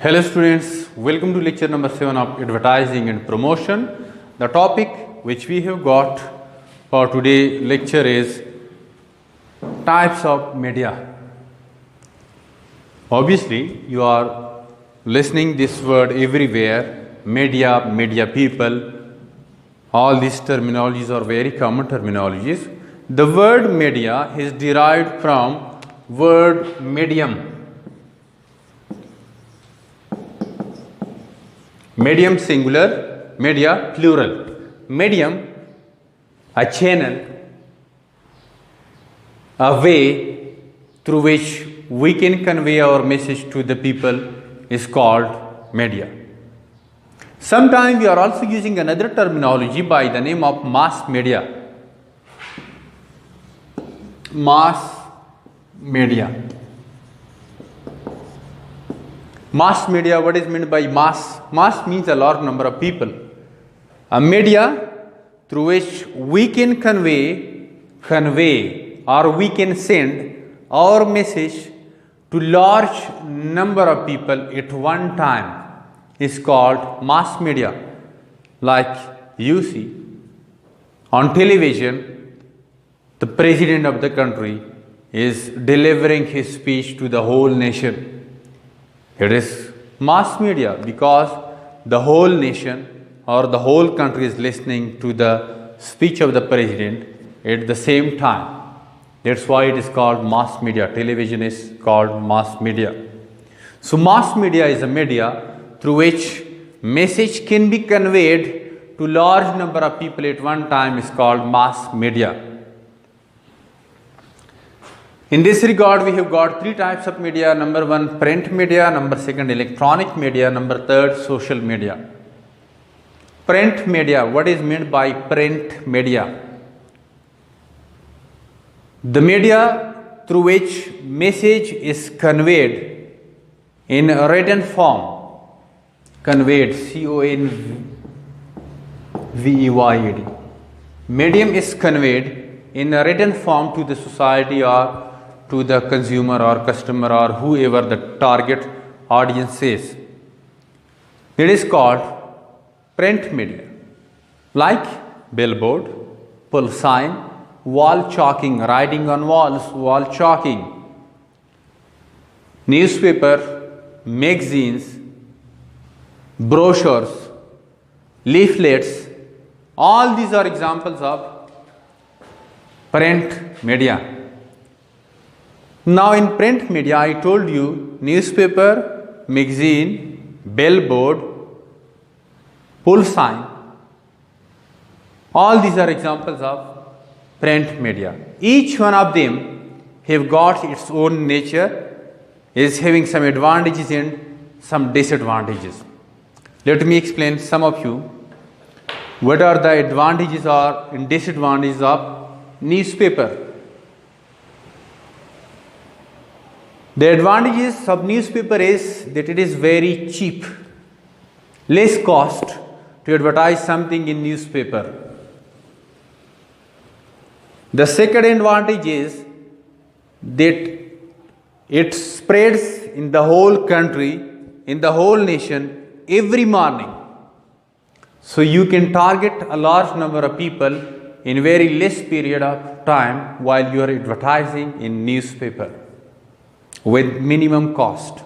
Hello students, welcome to lecture number 7 of advertising and promotion. The topic which we have got for today lecture is types of media. Obviously you are listening this word everywhere, media people, all these terminologies are very common terminologies. The word media is derived from word medium. Medium singular, media plural. Medium, a channel, a way through which we can convey our message to the people is called media. Sometimes we are also using another terminology by the name of mass media. Mass media. Mass media, what is meant by mass? Mass means a large number of people. A media through which we can convey or we can send our message to large number of people at one time is called mass media. Like you see on television, the president of the country is delivering his speech to the whole nation. It is mass media because the whole nation or the whole country is listening to the speech of the president at the same time. That's why it is called mass media. Television is called mass media. So mass media is a media through which message can be conveyed to large number of people at one time is called mass media. In this regard, we have got three types of media. Number one, print media. Number second, electronic media. Number third, social media. Print media. What is meant by print media? The media through which message is conveyed in a written form. Conveyed, C-O-N-V-E-Y-E-D. Medium is conveyed in a written form to the society or to the consumer or customer or whoever the target audience is. It is called print media. Like billboard, pull sign, wall chalking, writing on walls, wall chalking, newspaper, magazines, brochures, leaflets. All these are examples of print media. Now in print media, I told you newspaper, magazine, billboard, pull sign. All these are examples of print media. Each one of them have got its own nature, is having some advantages and some disadvantages. Let me explain some of you what are the advantages or disadvantages of newspaper. The advantages of newspaper is that it is very cheap, less cost to advertise something in newspaper. The second advantage is that it spreads in the whole country, in the whole nation every morning. So you can target a large number of people in very less period of time while you are advertising in newspaper with minimum cost.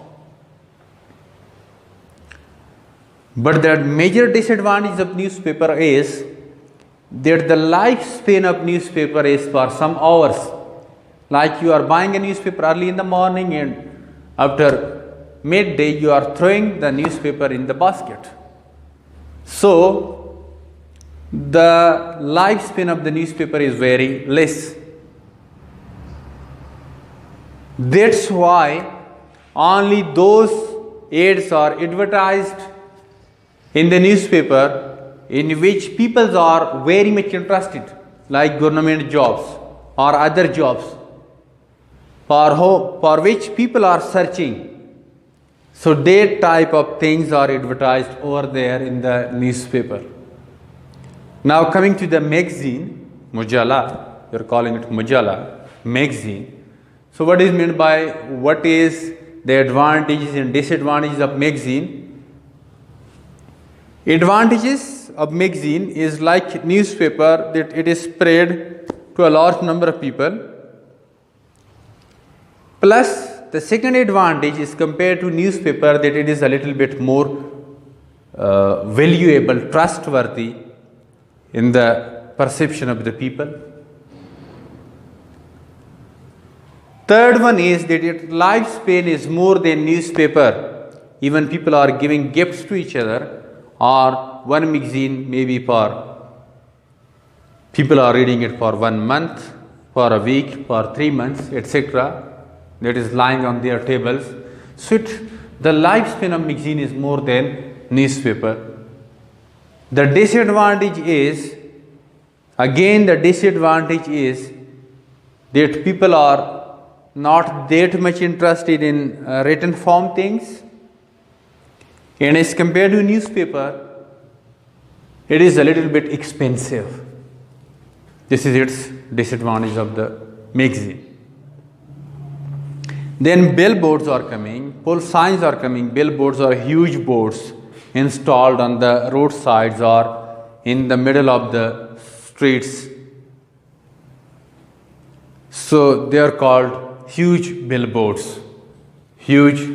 But the major disadvantage of newspaper is that the lifespan of newspaper is for some hours. Like you are buying a newspaper early in the morning and after midday you are throwing the newspaper in the basket. So the lifespan of the newspaper is very less. That's why only those ads are advertised in the newspaper in which people are very much interested, like government jobs or other jobs for which people are searching. So that type of things are advertised over there in the newspaper. Now coming to the magazine, Mujalla, you are calling it Mujalla, magazine. So what is meant by what is the advantages and disadvantages of magazine. Advantages of magazine is like newspaper, that it is spread to a large number of people. Plus, the second advantage is compared to newspaper, that it is a little bit more valuable, trustworthy in the perception of the people. Third one is that its lifespan is more than newspaper. Even people are giving gifts to each other, or one magazine maybe for people are reading it for 1 month, for a week, for 3 months, etc. That is lying on their tables. So the lifespan of magazine is more than newspaper. The disadvantage is, again the disadvantage is that people are not that much interested in written form things, and as compared to newspaper, it is a little bit expensive. This is its disadvantage of the magazine. Then billboards are coming, pole signs are coming. Billboards are huge boards installed on the roadsides or in the middle of the streets. So they are called huge billboards. Huge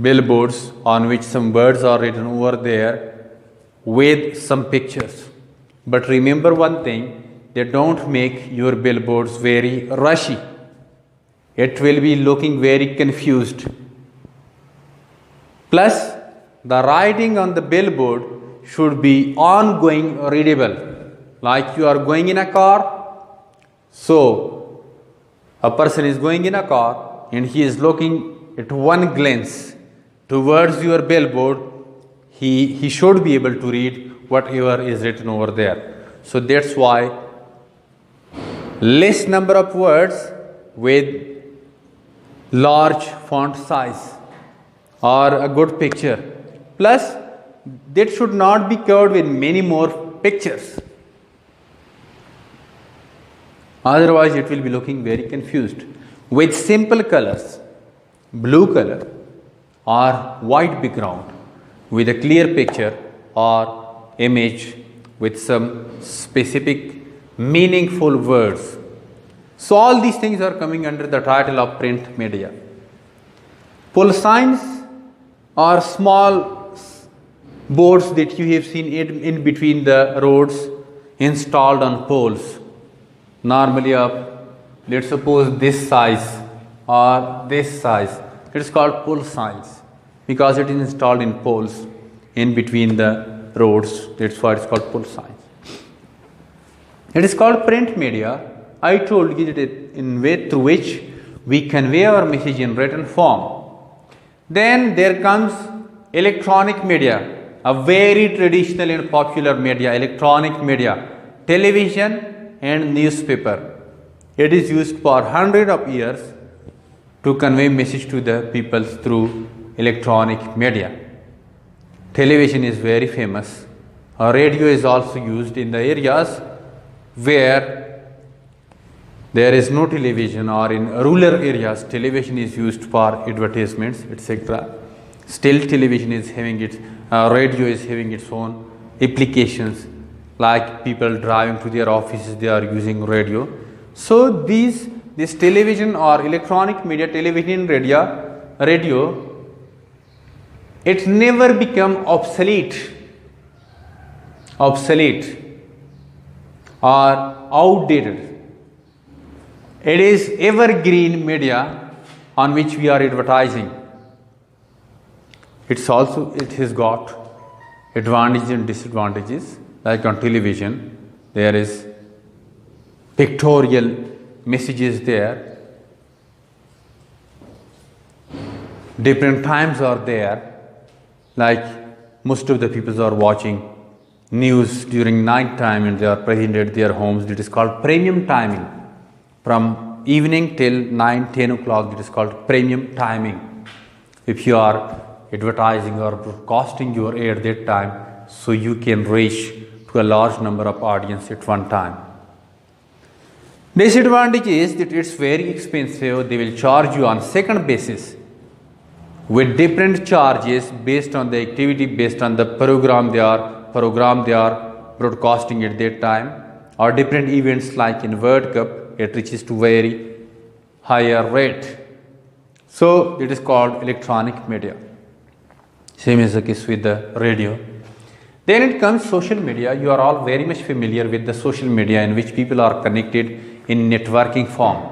billboards on which some words are written over there with some pictures. But remember one thing, they don't make your billboards very rushy. It will be looking very confused. Plus, the writing on the billboard should be ongoing readable. Like you are going in a car, so a person is going in a car and he is looking at one glance towards your billboard, he should be able to read whatever is written over there. So that's why less number of words with large font size or a good picture. Plus, that should not be covered with many more pictures. Otherwise, it will be looking very confused. With simple colors, blue color or white background, with a clear picture or image with some specific meaningful words. So all these things are coming under the title of print media. Pole signs are small boards that you have seen in between the roads installed on poles. Normally let's suppose this size or this size. It is called pole signs because it is installed in poles in between the roads. That's why it's called pole signs. It is called print media. I told you that in way through which we convey our message in written form. Then there comes electronic media, a very traditional and popular media, electronic media, television and newspaper. It is used for hundreds of years to convey message to the people through electronic media. Television is very famous. Radio is also used in the areas where there is no television, or in rural areas television is used for advertisements, etc. Still television is having its, radio is having its own applications, like people driving to their offices, they are using radio. So this television or electronic media, television, radio, it never become obsolete or outdated. It is evergreen media on which we are advertising. It has got advantages and disadvantages. Like on television, there is pictorial messages there. Different times are there. Like most of the people are watching news during night time and they are present at their homes. It is called premium timing. From evening till 9-10 o'clock, it is called premium timing. If you are advertising or broadcasting your ad at that time, so you can reach to a large number of audience at one time. Disadvantage is that it's very expensive. They will charge you on second basis. with different charges based on the activity, based on the program they are broadcasting at that time, or different events like in World Cup, it reaches to very higher rate. So it is called electronic media. Same is the case with the radio. Then it comes social media. You are all very much familiar with the social media in which people are connected in networking form,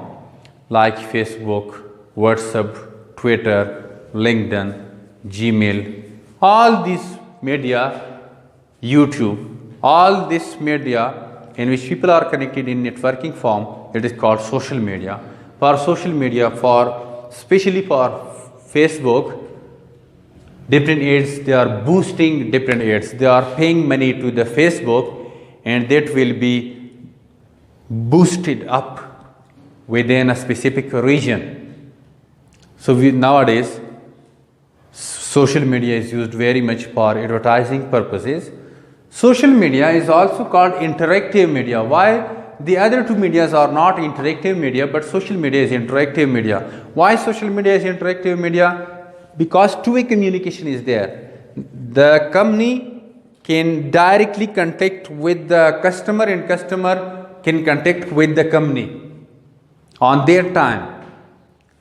like Facebook, WhatsApp, Twitter, LinkedIn, Gmail, all these media, YouTube, all this media in which people are connected in networking form, it is called social media. For social media, especially for Facebook, different ads, they are boosting different ads. They are paying money to the Facebook, and that will be boosted up within a specific region. So nowadays, social media is used very much for advertising purposes. Social media is also called interactive media. Why? The other two medias are not interactive media, but social media is interactive media. Why social media is interactive media? Because two-way communication is there. The company can directly contact with the customer, and customer can contact with the company on their time.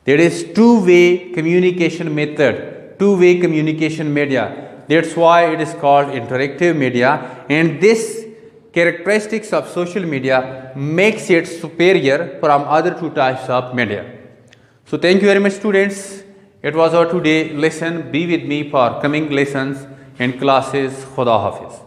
There is two-way communication method, two-way communication media. That's why it is called interactive media, and this characteristics of social media makes it superior from other two types of media. So thank you very much, students. It was our today lesson. Be with me for coming lessons and classes. Khuda Hafiz.